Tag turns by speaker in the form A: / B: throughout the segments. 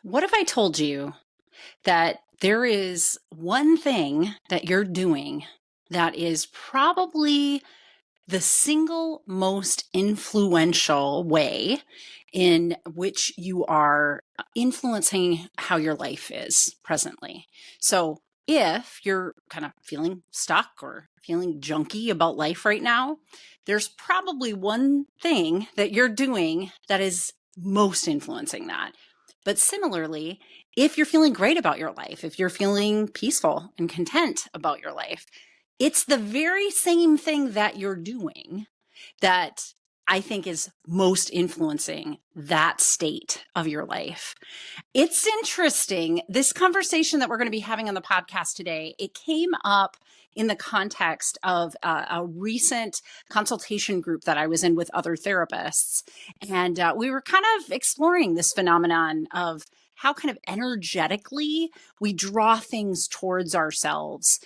A: What if I told you that there is one thing that you're doing that is probably the single most influential way in which you are influencing how your life is presently? So, if you're kind of feeling stuck or feeling junky about life right now, there's probably one thing that you're doing that is most influencing that. But similarly, if you're feeling great about your life, if you're feeling peaceful and content about your life, it's the very same thing that you're doing that I think is most influencing that state of your life. It's interesting. This conversation that we're going to be having on the podcast today, it came up in the context of a recent consultation group that I was in with other therapists. And we were kind of exploring this phenomenon of how kind of energetically we draw things towards ourselves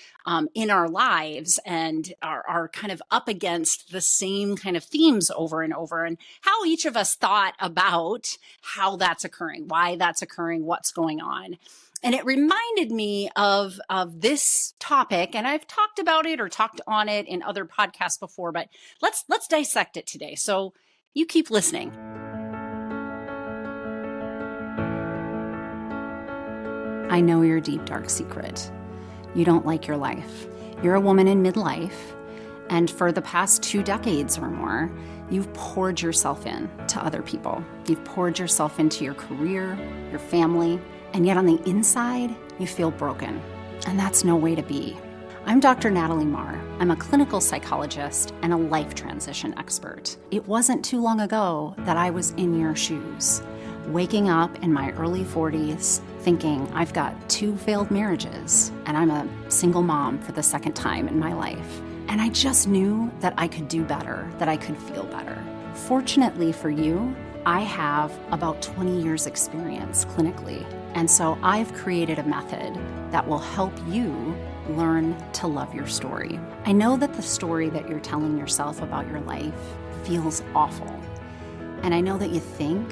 A: in our lives and are kind of up against the same kind of themes over and over, and how each of us thought about how that's occurring, why that's occurring, what's going on. And it reminded me of this topic, and I've talked about it or talked on it in other podcasts before, but let's dissect it today. So you keep listening. I know your deep, dark secret. You don't like your life. You're a woman in midlife, and for the past 2 decades or more, you've poured yourself in to other people. You've poured yourself into your career, your family, and yet on the inside, you feel broken. And that's no way to be. I'm Dr. Natalie Marr. I'm a clinical psychologist and a life transition expert. It wasn't too long ago that I was in your shoes, waking up in my early 40s thinking I've got 2 failed marriages and I'm a single mom for the second time in my life. And I just knew that I could do better, that I could feel better. Fortunately for you, I have about 20 years experience clinically. And so I've created a method that will help you learn to love your story. I know that the story that you're telling yourself about your life feels awful. And I know that you think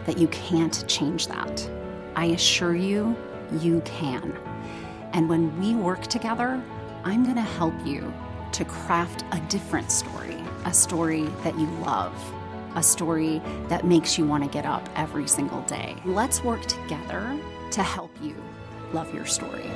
A: that you can't change that. I assure you, you can. And when we work together, I'm going to help you to craft a different story, a story that you love, a story that makes you want to get up every single day. Let's work together to help you love your story.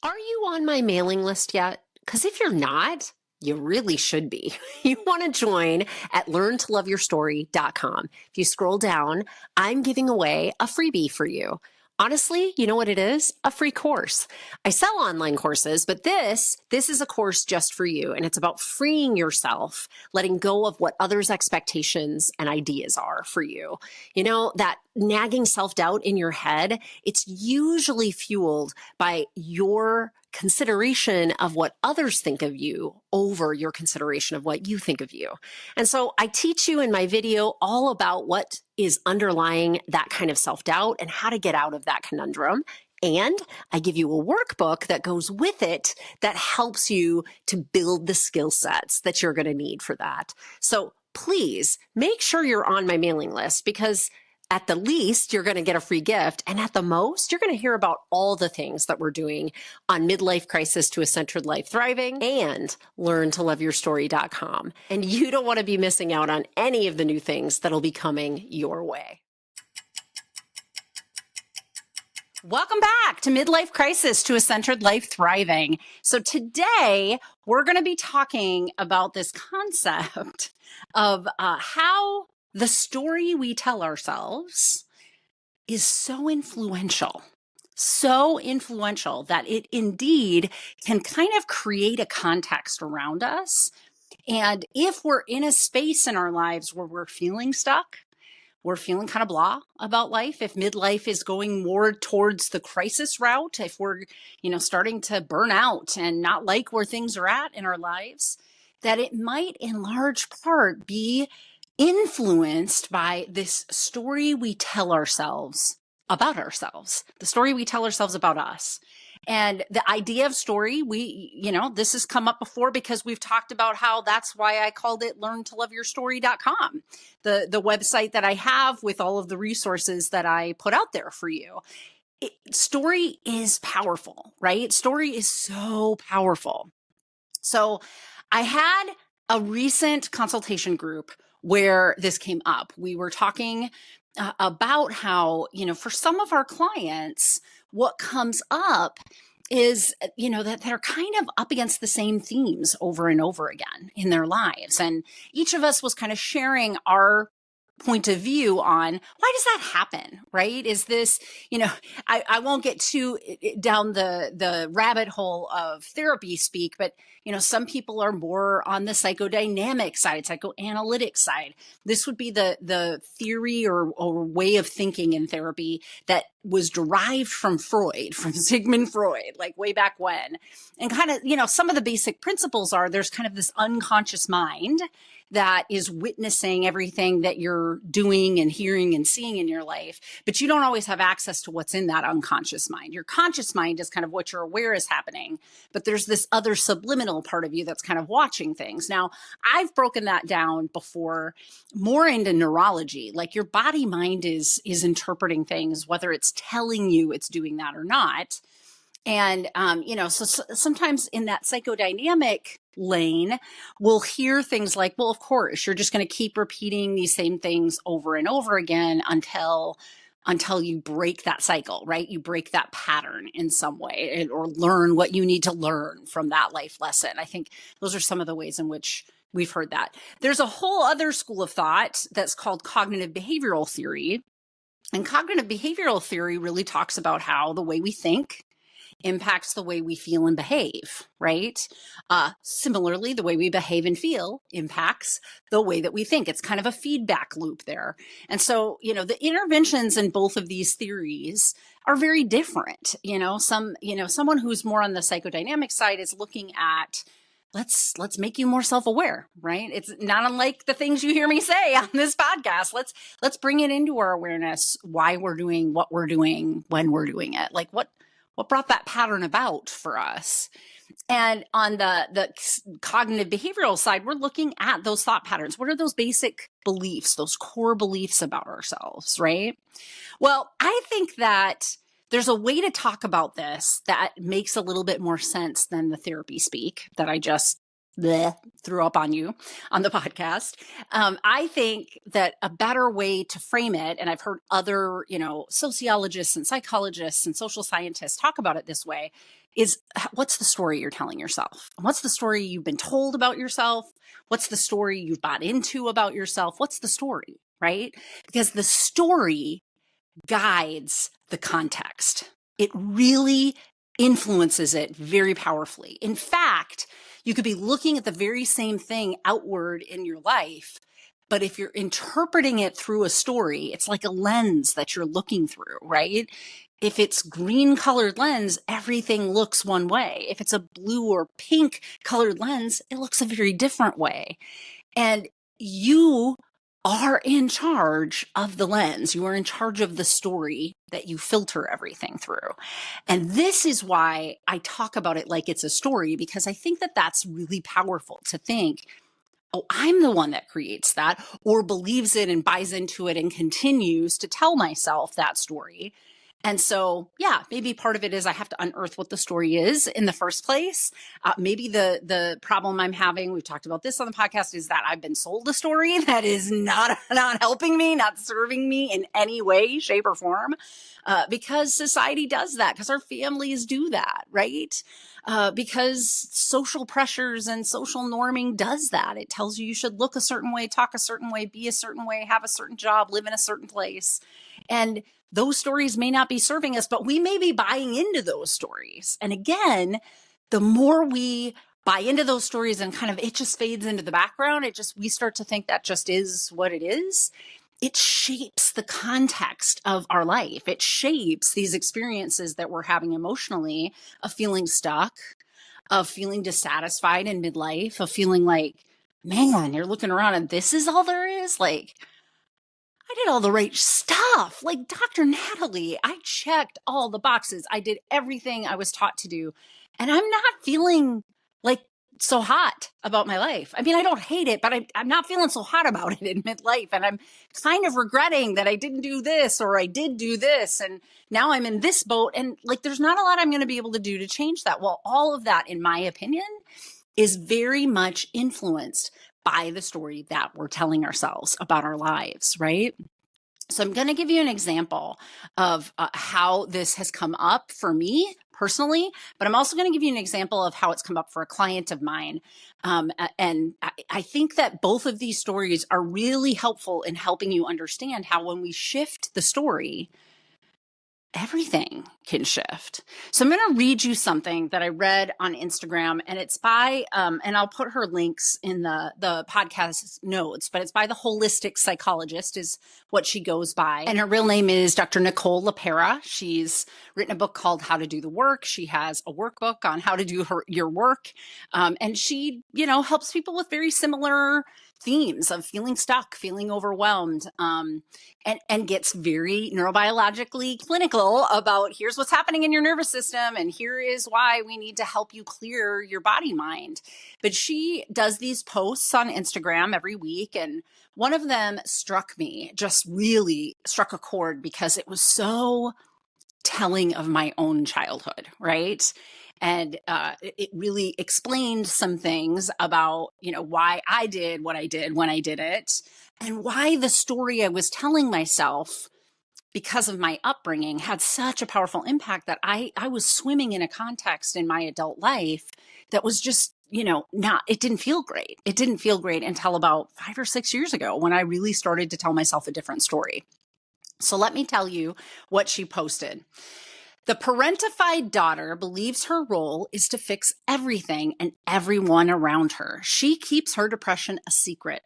B: Are you on my mailing list yet? Because if you're not, you really should be. You want to join at learntoloveyourstory.com. If you scroll down, I'm giving away a freebie for you. Honestly, you know what it is? A free course. I sell online courses, but this is a course just for you. And it's about freeing yourself, letting go of what others' expectations and ideas are for you. You know, that nagging self-doubt in your head, it's usually fueled by your consideration of what others think of you over your consideration of what you think of you. And so I teach you in my video all about what is underlying that kind of self-doubt and how to get out of that conundrum. And I give you a workbook that goes with it that helps you to build the skill sets that you're going to need for that. So please make sure you're on my mailing list, because at the least, you're going to get a free gift. And at the most, you're going to hear about all the things that we're doing on Midlife Crisis to a Centered Life Thriving and learntoloveyourstory.com. And you don't want to be missing out on any of the new things that'll be coming your way.
A: Welcome back to Midlife Crisis to a Centered Life Thriving. So today we're going to be talking about this concept of how the story we tell ourselves is so influential that it indeed can kind of create a context around us. And if we're in a space in our lives where we're feeling stuck, we're feeling kind of blah about life, if midlife is going more towards the crisis route, if we're, starting to burn out and not like where things are at in our lives, that it might in large part be influenced by this story we tell ourselves about ourselves, the story we tell ourselves about us. And the idea of story, this has come up before because we've talked about how that's why I called it learntoloveyourstory.com, the website that I have with all of the resources that I put out there for you. Story is powerful, right? Story is so powerful. So I had a recent consultation group where this came up. We were talking about how, for some of our clients, what comes up is, that they're kind of up against the same themes over and over again in their lives. And each of us was kind of sharing our point of view on why does that happen, right? Is this, I won't get too down the rabbit hole of therapy speak, but some people are more on the psychodynamic side, psychoanalytic side. This would be the theory or way of thinking in therapy that was derived from Freud, from Sigmund Freud, like way back when. And kind of, some of the basic principles are there's kind of this unconscious mind that is witnessing everything that you're doing and hearing and seeing in your life, but you don't always have access to what's in that unconscious mind. Your conscious mind is kind of what you're aware is happening, but there's this other subliminal part of you that's kind of watching things. Now, I've broken that down before more into neurology, like your body mind is interpreting things, whether it's telling you it's doing that or not. And, so sometimes in that psychodynamic lane, we'll hear things like, well, of course, you're just going to keep repeating these same things over and over again until you break that cycle, right? You break that pattern in some way or learn what you need to learn from that life lesson. I think those are some of the ways in which we've heard that. There's a whole other school of thought that's called cognitive behavioral theory. And cognitive behavioral theory really talks about how the way we think impacts the way we feel and behave, right? Similarly, the way we behave and feel impacts the way that we think. It's kind of a feedback loop there. And so, the interventions in both of these theories are very different. Someone who's more on the psychodynamic side is looking at let's make you more self-aware, right? It's not unlike the things you hear me say on this podcast. Let's bring it into our awareness, why we're doing what we're doing when we're doing it. Like what brought that pattern about for us. And on the cognitive behavioral side, we're looking at those thought patterns. What are those basic beliefs, those core beliefs about ourselves, right? Well, I think that there's a way to talk about this that makes a little bit more sense than the therapy speak that I just threw up on you on the podcast. I think that a better way to frame it, and I've heard other, sociologists and psychologists and social scientists talk about it this way, is what's the story you're telling yourself? What's the story you've been told about yourself? What's the story you've bought into about yourself? What's the story, right? Because the story guides the context. It really influences it very powerfully. In fact, you could be looking at the very same thing outward in your life, but if you're interpreting it through a story, it's like a lens that you're looking through, right? If it's green colored lens, everything looks one way. If it's a blue or pink colored lens, it looks a very different way. And you are in charge of the lens. You are in charge of the story that you filter everything through. And this is why I talk about it like it's a story, because I think that that's really powerful to think, oh, I'm the one that creates that or believes it and buys into it and continues to tell myself that story. And so, yeah, maybe part of it is I have to unearth what the story is in the first place. Maybe the problem I'm having, we've talked about this on the podcast, is that I've been sold a story that is not helping me, not serving me in any way, shape, or form, because society does that, because our families do that, right? Because social pressures and social norming does that. It tells you should look a certain way, talk a certain way, be a certain way, have a certain job, live in a certain place. And those stories may not be serving us, but we may be buying into those stories. And again, the more we buy into those stories and kind of it just fades into the background, we start to think that just is what it is. It shapes the context of our life. It shapes these experiences that we're having emotionally, of feeling stuck, of feeling dissatisfied in midlife, of feeling like, man, you're looking around and this is all there is. Like, I did all the right stuff. Like Dr. Natalie, I checked all the boxes. I did everything I was taught to do. And I'm not feeling like so hot about my life. I mean, I don't hate it, but I'm not feeling so hot about it in midlife. And I'm kind of regretting that I didn't do this or I did do this. And now I'm in this boat. And like, there's not a lot I'm going to be able to do to change that. Well, all of that, in my opinion, is very much influenced by the story that we're telling ourselves about our lives, right? So I'm going to give you an example of how this has come up for me personally, but I'm also going to give you an example of how it's come up for a client of mine. And I think that both of these stories are really helpful in helping you understand how when we shift the story, everything can shift. So I'm going to read you something that I read on Instagram, and it's by, and I'll put her links in the podcast notes, but it's by the holistic psychologist is what she goes by. And her real name is Dr. Nicole LePera. She's written a book called How to Do the Work. She has a workbook on how to do your work. And she, helps people with very similar themes of feeling stuck, feeling overwhelmed, and gets very neurobiologically clinical about here's what's happening in your nervous system and here is why we need to help you clear your body mind. But she does these posts on Instagram every week, and one of them struck me, just really struck a chord because it was so telling of my own childhood, right? And it really explained some things about, why I did what I did when I did it, and why the story I was telling myself because of my upbringing had such a powerful impact that I was swimming in a context in my adult life that was just, it didn't feel great. It didn't feel great until about 5 or 6 years ago when I really started to tell myself a different story. So let me tell you what she posted. The parentified daughter believes her role is to fix everything and everyone around her. She keeps her depression a secret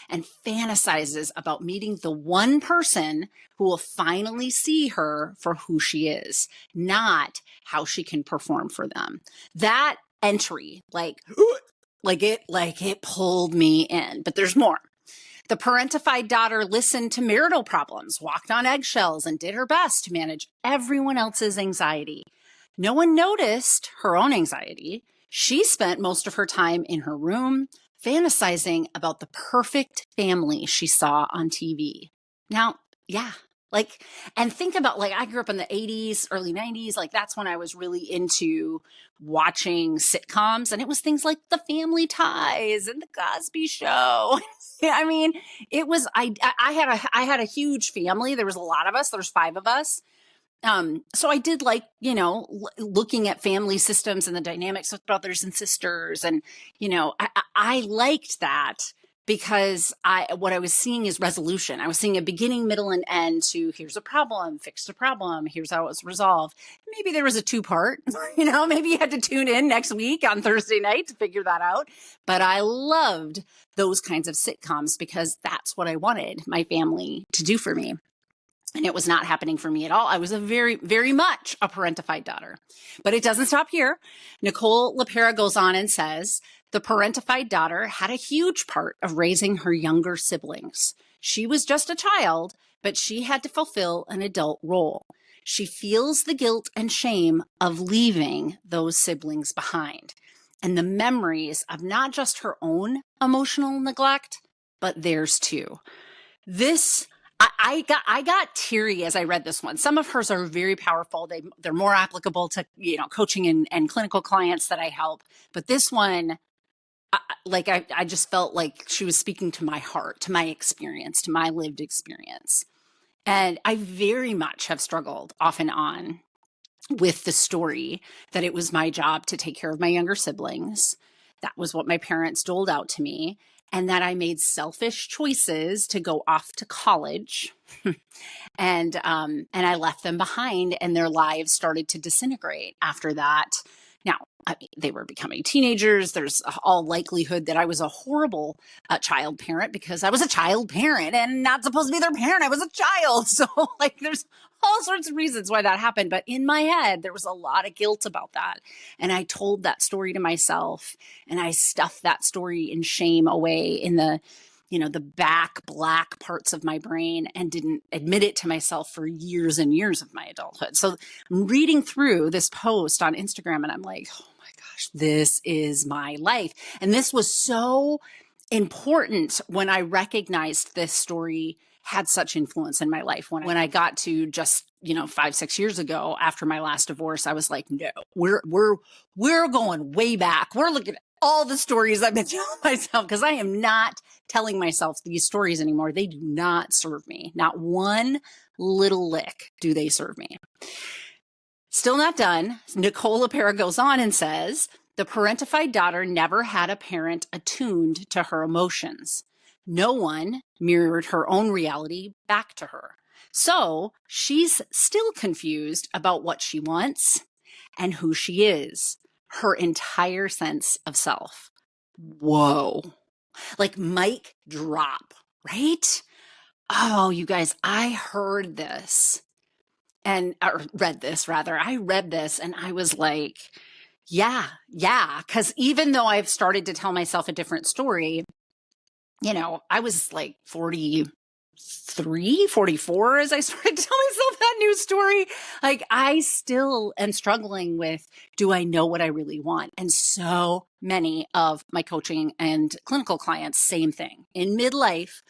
A: and fantasizes about meeting the one person who will finally see her for who she is, not how she can perform for them. That entry, like it pulled me in, but there's more. The parentified daughter listened to marital problems, walked on eggshells, and did her best to manage everyone else's anxiety. No one noticed her own anxiety. She spent most of her time in her room, fantasizing about the perfect family she saw on TV. Now, yeah, and think about, I grew up in the 80s, early 90s. That's when I was really into watching sitcoms, and it was things like The Family Ties and The Cosby Show. I mean, it was, I had a huge family. There was a lot of us. There's 5 of us. So I did looking at family systems and the dynamics of brothers and sisters. And, I liked that because what I was seeing is resolution. I was seeing a beginning, middle, and end to here's a problem, fix the problem, here's how it's resolved. Maybe there was a 2-part, maybe you had to tune in next week on Thursday night to figure that out. But I loved those kinds of sitcoms because that's what I wanted my family to do for me. And it was not happening for me at all. I was a very, very much a parentified daughter. But it doesn't stop here. Nicole LePera goes on and says, the parentified daughter had a huge part of raising her younger siblings. She was just a child, but she had to fulfill an adult role. She feels the guilt and shame of leaving those siblings behind and the memories of not just her own emotional neglect, but theirs too. I got teary as I read this one. Some of hers are very powerful. They're more applicable to, coaching and clinical clients that I help. But this one, I just felt like she was speaking to my heart, to my experience, to my lived experience. And I very much have struggled off and on with the story that it was my job to take care of my younger siblings. That was what my parents doled out to me. And that I made selfish choices to go off to college, and I left them behind, and their lives started to disintegrate after that. Now, they were becoming teenagers. There's all likelihood that I was a horrible child parent because I was a child parent and not supposed to be their parent. I was a child. So there's all sorts of reasons why that happened. But in my head, there was a lot of guilt about that. And I told that story to myself, and I stuffed that story in shame away in the the back black parts of my brain and didn't admit it to myself for years and years of my adulthood. So I'm reading through this post on Instagram and I'm like, oh my gosh, this is my life. And this was so important when I recognized this story had such influence in my life. When I got to just, 5-6 years ago after my last divorce, I was like, no, we're going way back. We're looking at all the stories I've been telling myself, because I am not telling myself these stories anymore. They do not serve me. Not one little lick do they serve me. Still not done. Nicole LePera goes on and says, the parentified daughter never had a parent attuned to her emotions. No one mirrored her own reality back to her. So she's still confused about what she wants and who she is, her entire sense of self. Whoa. Like mic drop, right? Oh, you guys, I heard this or read this rather. I read this and I was like, yeah. Because even though I've started to tell myself a different story, I was like 43, 44 as I started to tell myself that new story. Like I still am struggling with, do I know what I really want? And so many of my coaching and clinical clients, same thing. In midlife,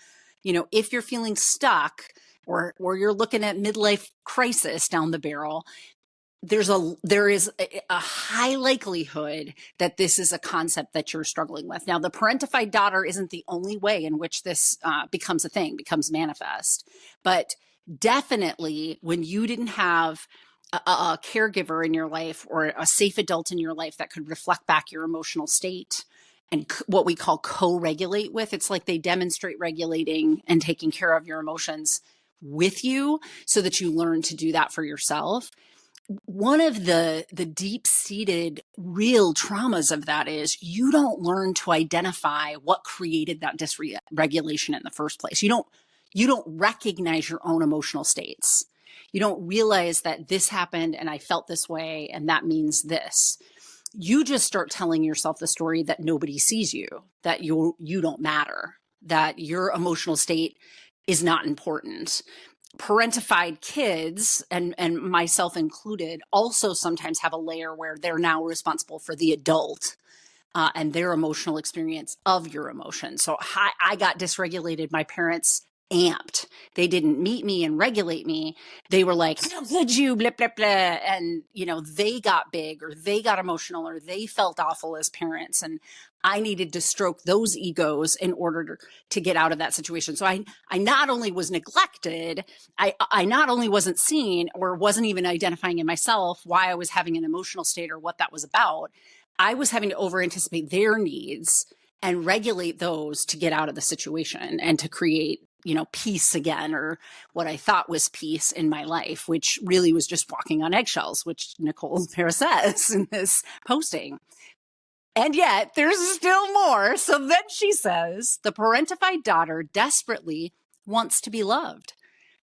A: if you're feeling stuck or you're looking at midlife crisis down the barrel, there is a high likelihood that this is a concept that you're struggling with. Now, the parentified daughter isn't the only way in which this becomes a thing, becomes manifest. But definitely when you didn't have a caregiver in your life or a safe adult in your life that could reflect back your emotional state and what we call co-regulate with, it's like they demonstrate regulating and taking care of your emotions with you so that you learn to do that for yourself. One of the deep-seated real traumas of that is you don't learn to identify what created that dysregulation in the first place. You don't recognize your own emotional states. You don't realize that this happened and I felt this way and that means this. You just start telling yourself the story that nobody sees you, that you don't matter, that your emotional state is not important. Parentified kids, and myself included, also sometimes have a layer where they're now responsible for the adult and their emotional experience of your emotions. So I got dysregulated. My parents amped. They didn't meet me and regulate me. They were like, how could you, blah, blah, blah. And, they got big or they got emotional or they felt awful as parents. And I needed to stroke those egos in order to get out of that situation. So I not only was neglected, I not only wasn't seen or wasn't even identifying in myself why I was having an emotional state or what that was about. I was having to over anticipate their needs and regulate those to get out of the situation and to create, peace again, or what I thought was peace in my life, which really was just walking on eggshells, which Nicole LePera says in this posting. And yet there's still more. So then she says, the parentified daughter desperately wants to be loved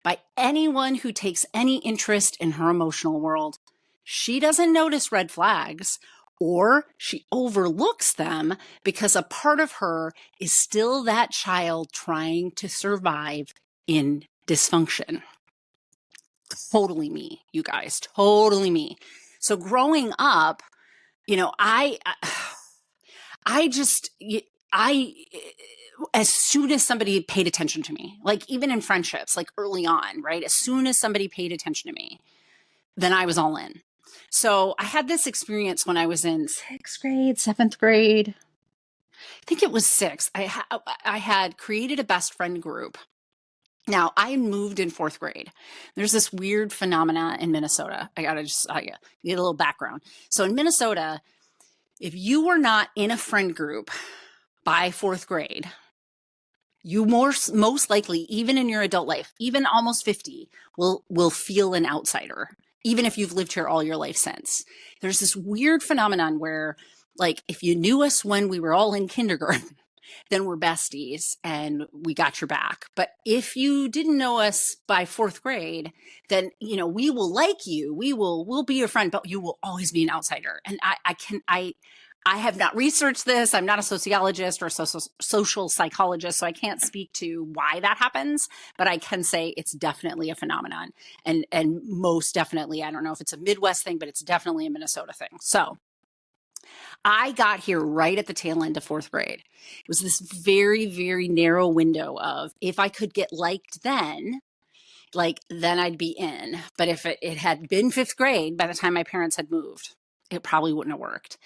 A: by anyone who takes any interest in her emotional world. She doesn't notice red flags, or she overlooks them because a part of her is still that child trying to survive in dysfunction. Totally me, you guys, totally me. So growing up, as soon as somebody paid attention to me, like even in friendships, like early on, right? As soon as somebody paid attention to me, then I was all in. So I had this experience when I was in 6th grade, 7th grade. I think it was 6th. I had created a best friend group. Now, I moved in 4th grade. There's this weird phenomena in Minnesota. I got to just get a little background. So in Minnesota, if you were not in a friend group by 4th grade, you most likely, even in your adult life, even almost 50, will feel an outsider, even if you've lived here all your life since. There's this weird phenomenon where, like, if you knew us when we were all in kindergarten, then we're besties and we got your back. But if you didn't know us by 4th grade, then, we will like you. We'll be your friend, but you will always be an outsider. And I have not researched this. I'm not a sociologist or a social psychologist, so I can't speak to why that happens, but I can say it's definitely a phenomenon. And most definitely, I don't know if it's a Midwest thing, but it's definitely a Minnesota thing. So I got here right at the tail end of fourth grade. It was this very, very narrow window of if I could get liked then, like then I'd be in. But if it had been fifth grade by the time my parents had moved, it probably wouldn't have worked.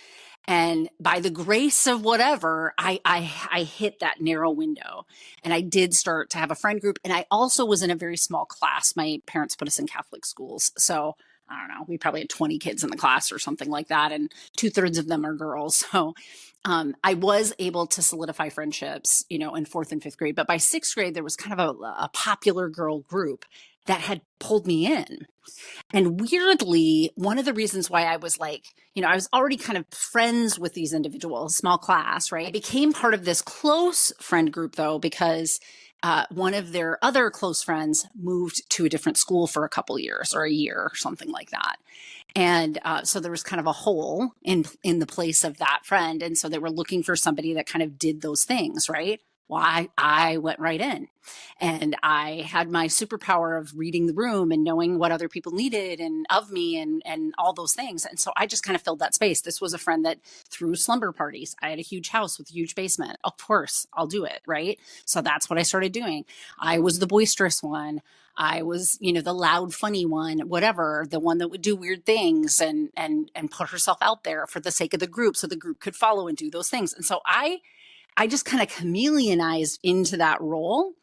A: And by the grace of whatever, I hit that narrow window, and I did start to have a friend group. And I also was in a very small class. My parents put us in Catholic schools. So I don't know, we probably had 20 kids in the class or something like that. And 2/3 of them are girls. So I was able to solidify friendships, in fourth and fifth grade. But by sixth grade, there was kind of a popular girl group that had pulled me in. And weirdly, one of the reasons why I was like, I was already kind of friends with these individuals, small class, right? I became part of this close friend group though, because one of their other close friends moved to a different school for a couple years or a year or something like that. And so there was kind of a hole in the place of that friend. And so they were looking for somebody that kind of did those things, right? Well, I went right in, and I had my superpower of reading the room and knowing what other people needed and of me and all those things. And so I just kind of filled that space. This was a friend that threw slumber parties. I had a huge house with a huge basement. Of course, I'll do it, right? So that's what I started doing. I was the boisterous one. I was, the loud, funny one, whatever, the one that would do weird things and put herself out there for the sake of the group so the group could follow and do those things. And so I just kind of chameleonized into that role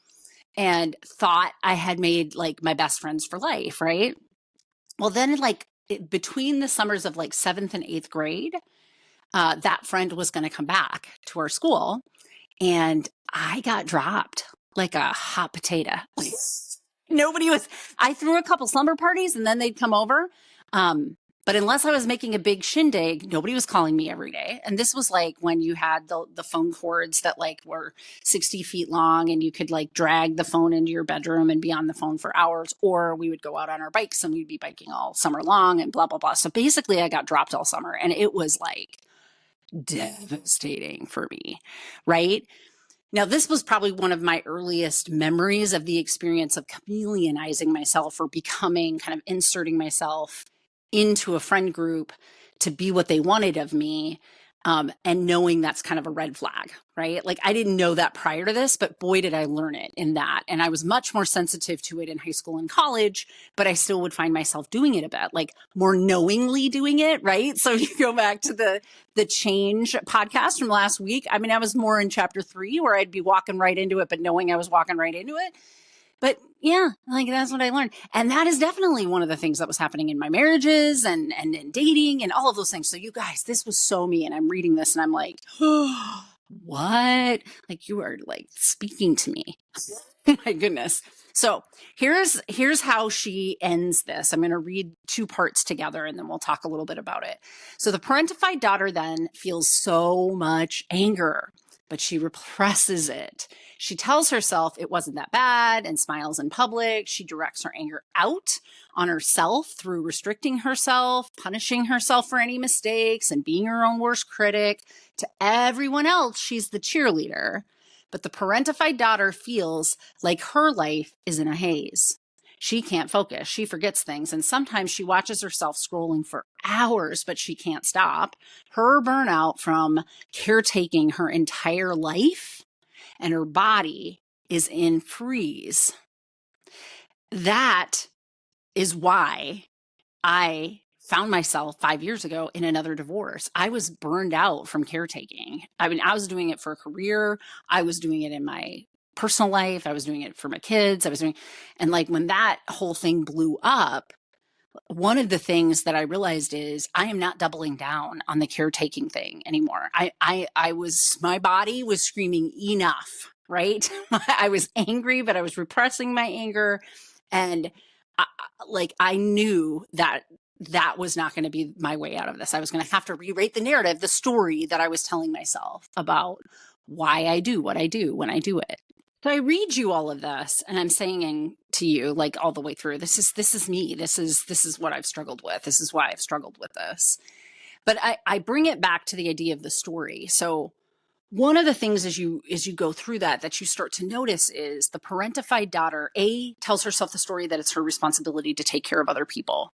A: and thought I had made like my best friends for life, right? Well, then between the summers of like seventh and eighth grade, that friend was going to come back to our school, and I got dropped like a hot potato. I threw a couple slumber parties and then they'd come over. But unless I was making a big shindig, nobody was calling me every day. And this was like when you had the phone cords that like were 60 feet long, and you could like drag the phone into your bedroom and be on the phone for hours, or we would go out on our bikes and we'd be biking all summer long and blah, blah, blah. So basically I got dropped all summer, and it was like devastating for me, right? Now, this was probably one of my earliest memories of the experience of chameleonizing myself or becoming kind of inserting myself into a friend group to be what they wanted of me. And knowing that's kind of a red flag, right? Like I didn't know that prior to this, but boy, did I learn it in that. And I was much more sensitive to it in high school and college, but I still would find myself doing it a bit, like more knowingly doing it, right? So you go back to the change podcast from last week. I mean, I was more in chapter 3 where I'd be walking right into it, but knowing I was walking right into it. But yeah, like that's what I learned. And that is definitely one of the things that was happening in my marriages and in dating and all of those things. So you guys, this was so me. And I'm reading this and I'm like, oh, what? Like you are like speaking to me. My goodness. So here's how she ends this. I'm going to read 2 parts together and then we'll talk a little bit about it. So the parentified daughter then feels so much anger, but she represses it. She tells herself it wasn't that bad and smiles in public. She directs her anger out on herself through restricting herself, punishing herself for any mistakes, and being her own worst critic. To everyone else, she's the cheerleader. But the parentified daughter feels like her life is in a haze. She can't focus. She forgets things. And sometimes she watches herself scrolling for hours, but she can't stop. Her burnout from caretaking her entire life and her body is in freeze. That is why I found myself 5 years ago in another divorce. I was burned out from caretaking. I mean, I was doing it for a career. I was doing it in my personal life. I was doing it for my kids. And like when that whole thing blew up, one of the things that I realized is I am not doubling down on the caretaking thing anymore. My body was screaming enough, right? I was angry, but I was repressing my anger. And I knew that was not going to be my way out of this. I was going to have to rewrite the narrative, the story that I was telling myself about why I do what I do when I do it. So I read you all of this and I'm saying to you like all the way through, this is me. This is what I've struggled with. This is why I've struggled with this. But I bring it back to the idea of the story. So one of the things as you go through that you start to notice is the parentified daughter, tells herself the story that it's her responsibility to take care of other people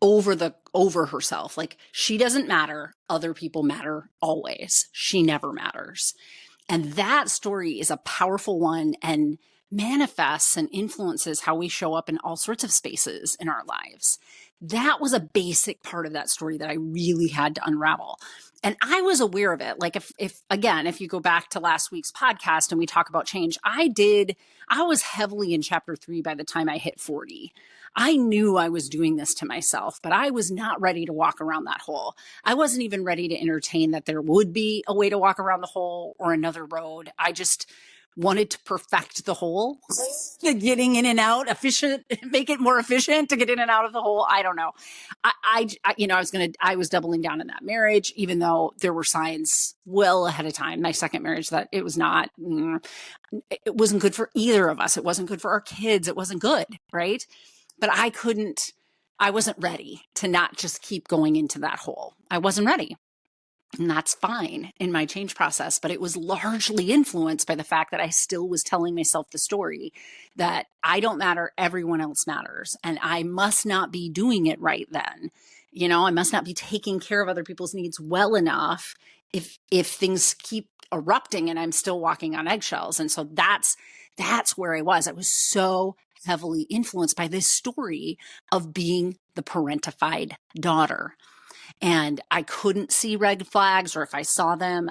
A: over herself. Like, she doesn't matter. Other people matter always. She never matters. And that story is a powerful one and manifests and influences how we show up in all sorts of spaces in our lives. That was a basic part of that story that I really had to unravel. And I was aware of it. Like, if you go back to last week's podcast and we talk about change, I was heavily in chapter 3 by the time I hit 40. I knew I was doing this to myself, but I was not ready to walk around that hole. I wasn't even ready to entertain that there would be a way to walk around the hole or another road. I just wanted to perfect the hole, the getting in and out efficient, make it more efficient to get in and out of the hole. I don't know. I was doubling down in that marriage, even though there were signs well ahead of time, my second marriage, that it was not, it wasn't good for either of us. It wasn't good for our kids. It wasn't good. Right. But I wasn't ready to not just keep going into that hole. I wasn't ready. And that's fine in my change process, but it was largely influenced by the fact that I still was telling myself the story that I don't matter, everyone else matters, and I must not be doing it right then. I must not be taking care of other people's needs well enough if things keep erupting and I'm still walking on eggshells. And so that's where I was. I was so heavily influenced by this story of being the parentified daughter. And I couldn't see red flags, or if I saw them,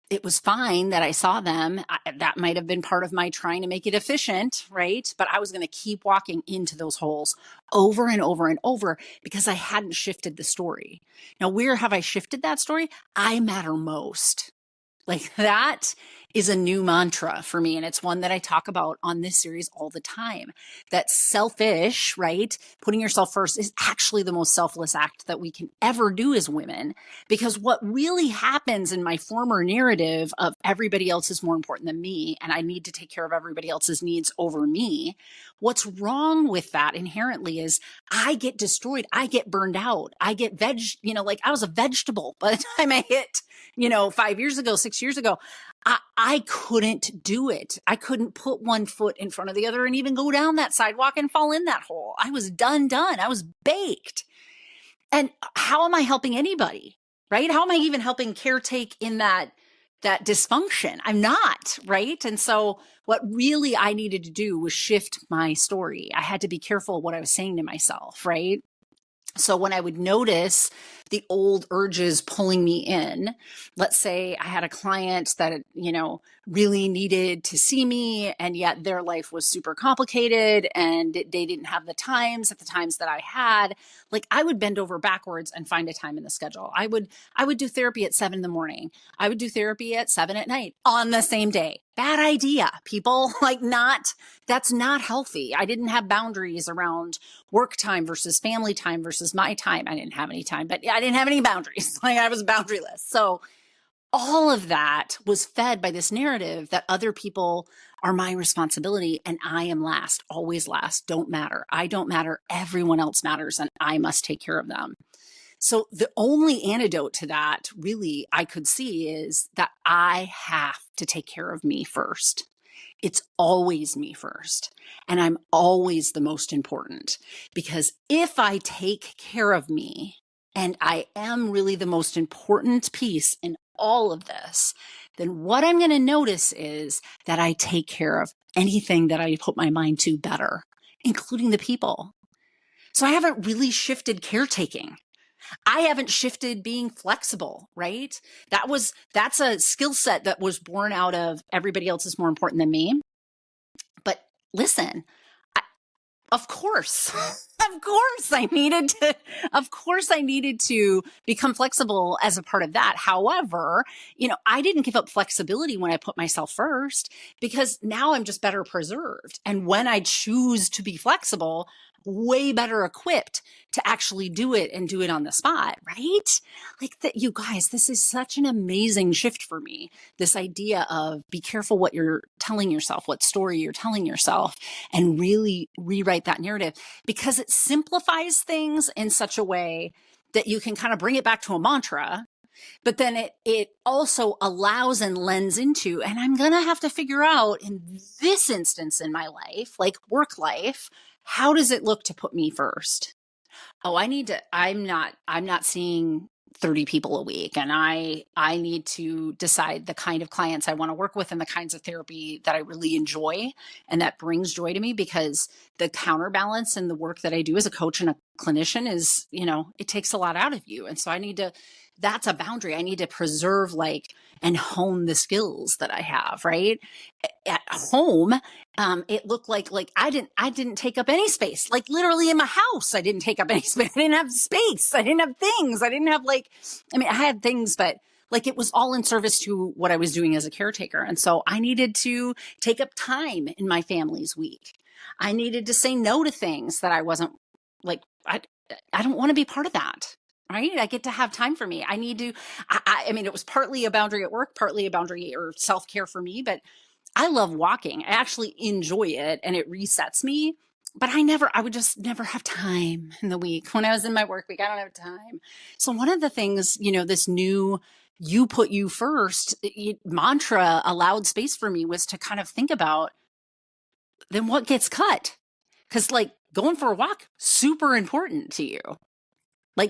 A: it was fine that I saw them. That might have been part of my trying to make it efficient, right? But I was going to keep walking into those holes over and over and over because I hadn't shifted the story. Now, where have I shifted that story? I matter most. Like, that is a new mantra for me. And it's one that I talk about on this series all the time. That selfish, right? Putting yourself first is actually the most selfless act that we can ever do as women. Because what really happens in my former narrative of everybody else is more important than me, and I need to take care of everybody else's needs over me, what's wrong with that inherently is I get destroyed. I get burned out. I get like I was a vegetable by the time I hit 5 years ago, 6 years ago. I couldn't do it. I couldn't put one foot in front of the other and even go down that sidewalk and fall in that hole. I was done. I was baked. And how am I helping anybody, right? How am I even helping caretake in that dysfunction? I'm not, right? And so what really I needed to do was shift my story. I had to be careful what I was saying to myself, right? So when I would notice the old urges pulling me in, let's say I had a client that, really needed to see me, and yet their life was super complicated and they didn't have the times at the times that I had, like, I would bend over backwards and find a time in the schedule. I would do therapy at 7 a.m. I would do therapy at 7 p.m. on the same day. Bad idea, people. That's not healthy. I didn't have boundaries around work time versus family time versus my time. I didn't have any time, but I didn't have any boundaries. I was boundaryless. So all of that was fed by this narrative that other people are my responsibility and I am last, always last, don't matter. I don't matter. Everyone else matters and I must take care of them. So the only antidote to that really I could see is that I have to take care of me first. It's always me first. And I'm always the most important, because if I take care of me and I am really the most important piece in all of this, then what I'm going to notice is that I take care of anything that I put my mind to better, including the people. So I haven't really shifted caretaking. I haven't shifted being flexible, right? That's a skill set that was born out of everybody else is more important than me. But listen, of course, of course I needed to become flexible as a part of that. However, I didn't give up flexibility when I put myself first, because now I'm just better preserved. And when I choose to be flexible, way better equipped to actually do it and do it on the spot, right? Like that, you guys, this is such an amazing shift for me. This idea of be careful what you're telling yourself, what story you're telling yourself, and really rewrite that narrative, because it simplifies things in such a way that you can kind of bring it back to a mantra, but then it also allows and lends into, and I'm going to have to figure out in this instance in my life, like work life, how does it look to put me first? Oh, I'm not seeing 30 people a week, and I need to decide the kind of clients I want to work with and the kinds of therapy that I really enjoy and that brings joy to me, because the counterbalance in the work that I do as a coach and a clinician is, it takes a lot out of you. And so that's a boundary. I need to preserve and hone the skills that I have, right? At home, it looked like I didn't take up any space. Like literally in my house, I didn't take up any space. I didn't have space. I didn't have things. I didn't have I had things, but it was all in service to what I was doing as a caretaker. And so I needed to take up time in my family's week. I needed to say no to things that I wasn't I don't want to be part of that. Right. I get to have time for me. It was partly a boundary at work, partly a boundary or self-care for me, but I love walking. I actually enjoy it and it resets me, but I would just never have time in the week. When I was in my work week, I don't have time. So one of the things, this new you put you first mantra allowed space for me was to kind of think about then what gets cut? Because going for a walk, super important to you.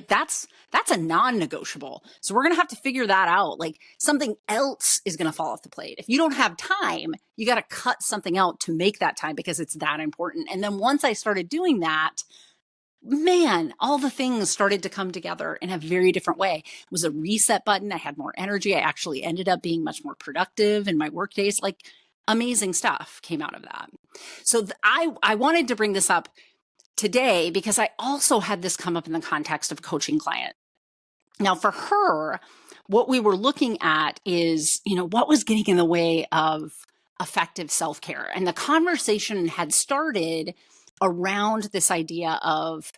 A: That's a non-negotiable. So we're going to have to figure that out. Something else is going to fall off the plate. If you don't have time, you got to cut something out to make that time because it's that important. And then once I started doing that, man, all the things started to come together in a very different way. It was a reset button. I had more energy. I actually ended up being much more productive in my work days. Amazing stuff came out of that. So I wanted to bring this up today because I also had this come up in the context of a coaching client. Now, for her, what we were looking at is, what was getting in the way of effective self-care? And the conversation had started around this idea of,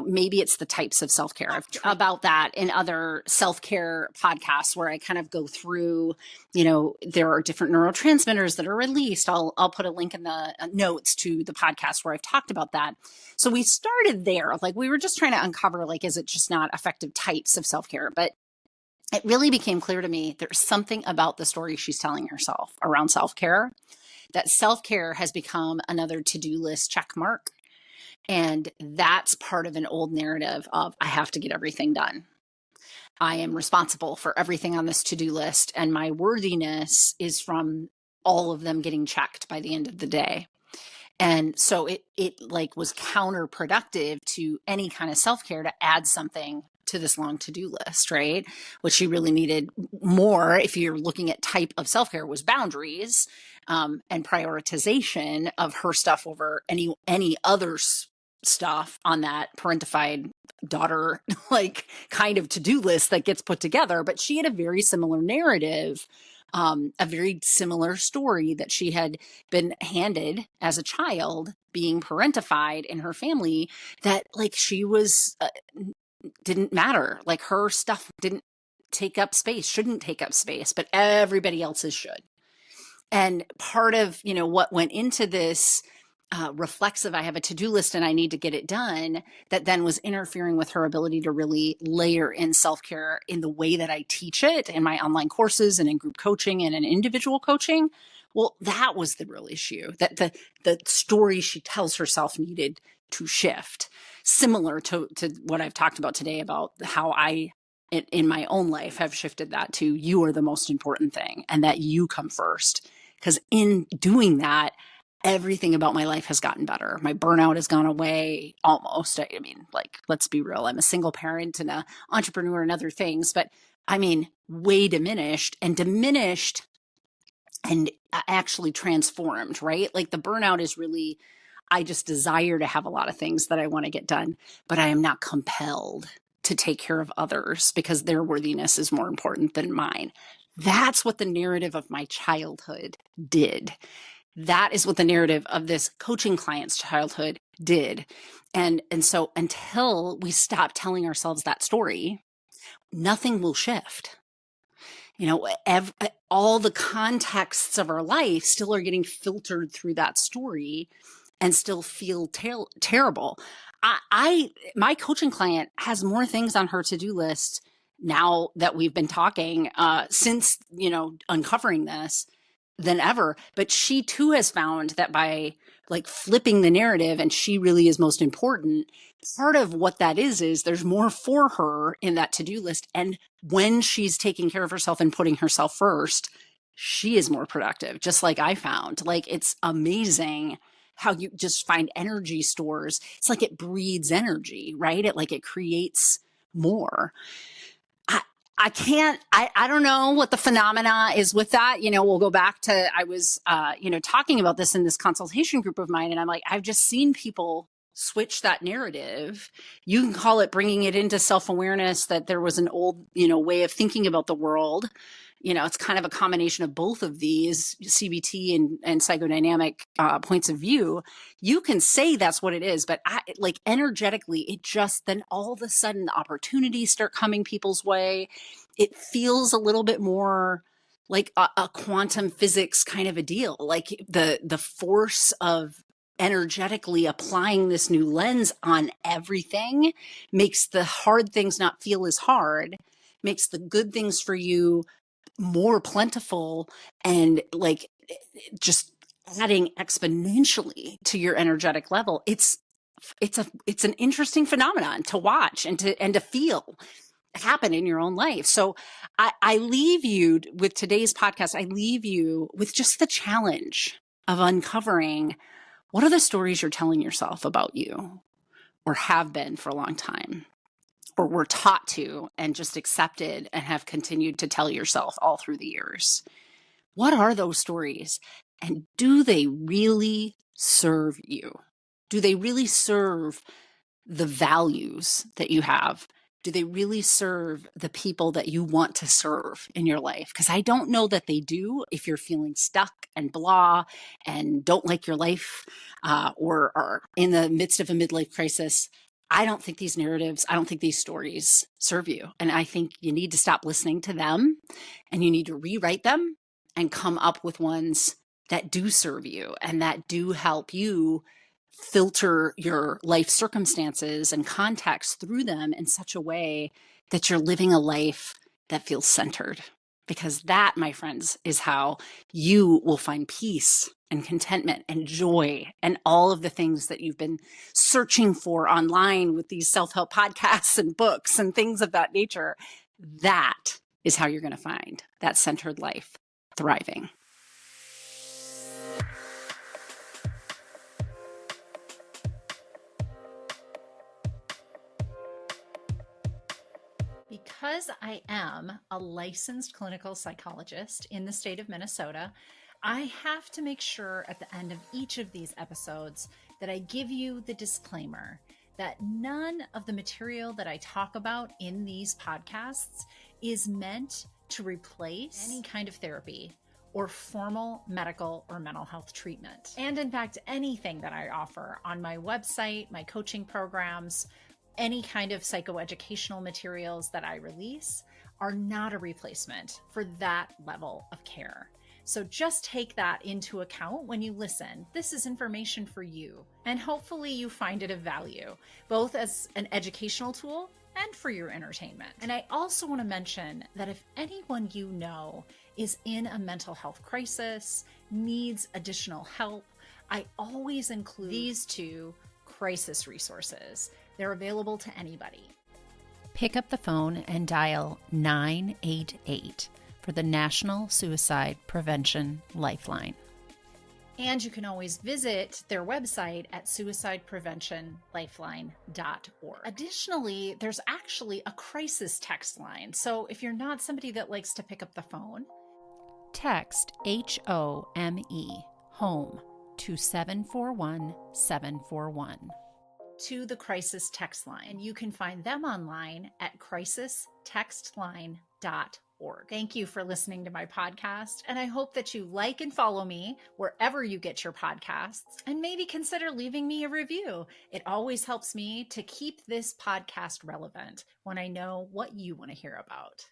A: maybe it's the types of self-care. I've about that in other self-care podcasts where I kind of go through, there are different neurotransmitters that are released. I'll put a link in the notes to the podcast where I've talked about that. So we started there. We were just trying to uncover, is it just not effective types of self-care? But it really became clear to me there's something about the story she's telling herself around self-care, that self-care has become another to-do list check mark. And that's part of an old narrative of I have to get everything done. I am responsible for everything on this to-do list, and my worthiness is from all of them getting checked by the end of the day. And so it was counterproductive to any kind of self-care to add something to this long to-do list, right? What she really needed more, if you're looking at type of self-care, was boundaries and prioritization of her stuff over any other stuff on that parentified daughter kind of to-do list that gets put together. But she had a very similar narrative, a very similar story that she had been handed as a child, being parentified in her family, that she was didn't matter. Her stuff didn't take up space, shouldn't take up space, but everybody else's should. And part of, what went into this reflexive, I have a to-do list and I need to get it done, that then was interfering with her ability to really layer in self-care in the way that I teach it in my online courses and in group coaching and in individual coaching. Well, that was the real issue, that the story she tells herself needed to shift, similar to what I've talked about today about how I, in my own life, have shifted that to you are the most important thing and that you come first. Because in doing that, everything about my life has gotten better. My burnout has gone away almost. Let's be real. I'm a single parent and an entrepreneur and other things, but way diminished and actually transformed, right? The burnout is really, I just desire to have a lot of things that I want to get done, but I am not compelled to take care of others because their worthiness is more important than mine. That's what the narrative of my childhood did. That is what the narrative of this coaching client's childhood did. And so until we stop telling ourselves that story, nothing will shift. All the contexts of our life still are getting filtered through that story and still feel terrible. my coaching client has more things on her to-do list now that we've been talking, since, uncovering this than ever. But she too has found that by like flipping the narrative and she really is most important, part of what that is there's more for her in that to-do list. And when she's taking care of herself and putting herself first, she is more productive, just like I found. Like, it's amazing how you just find energy stores. It's like it breeds energy, right? It creates more. I can't, I don't know what the phenomena is with that. We'll go back to, I was, talking about this in this consultation group of mine. And I'm like, I've just seen people switch that narrative. You can call it bringing it into self-awareness, that there was an old, way of thinking about the world. It's kind of a combination of both of these, CBT and psychodynamic points of view. You can say that's what it is, but energetically, it just, then all of a sudden opportunities start coming people's way. It feels a little bit more like a quantum physics kind of a deal. Like the force of energetically applying this new lens on everything makes the hard things not feel as hard, makes the good things for you more plentiful, and just adding exponentially to your energetic level. It's an interesting phenomenon to watch and to feel happen in your own life. So I leave you with today's podcast. I leave you with just the challenge of uncovering, what are the stories you're telling yourself about you, or have been for a long time, or were taught to and just accepted and have continued to tell yourself all through the years? What are those stories? And do they really serve you? Do they really serve the values that you have? Do they really serve the people that you want to serve in your life? Because I don't know that they do. If you're feeling stuck and blah and don't like your life, or are in the midst of a midlife crisis, I don't think these narratives, I don't think these stories serve you. And I think you need to stop listening to them, and you need to rewrite them and come up with ones that do serve you and that do help you filter your life circumstances and context through them in such a way that you're living a life that feels centered. Because that, my friends, is how you will find peace and contentment and joy and all of the things that you've been searching for online with these self-help podcasts and books and things of that nature. That is how you're going to find that centered life thriving. Because I am a licensed clinical psychologist in the state of Minnesota, I have to make sure at the end of each of these episodes that I give you the disclaimer that none of the material that I talk about in these podcasts is meant to replace any kind of therapy or formal medical or mental health treatment. And in fact, anything that I offer on my website, my coaching programs, any kind of psychoeducational materials that I release are not a replacement for that level of care. So just take that into account when you listen. This is information for you, and hopefully you find it of value, both as an educational tool and for your entertainment. And I also want to mention that if anyone you know is in a mental health crisis, needs additional help, I always include these two crisis resources. They're available to anybody. Pick up the phone and dial 988 for the National Suicide Prevention Lifeline. And you can always visit their website at suicidepreventionlifeline.org. Additionally, there's actually a crisis text line. So if you're not somebody that likes to pick up the phone, text HOME, home, to 741-741. To the crisis text line. And you can find them online at crisistextline.org. Thank you for listening to my podcast, and I hope that you like and follow me wherever you get your podcasts, and maybe consider leaving me a review. It always helps me to keep this podcast relevant when I know what you want to hear about.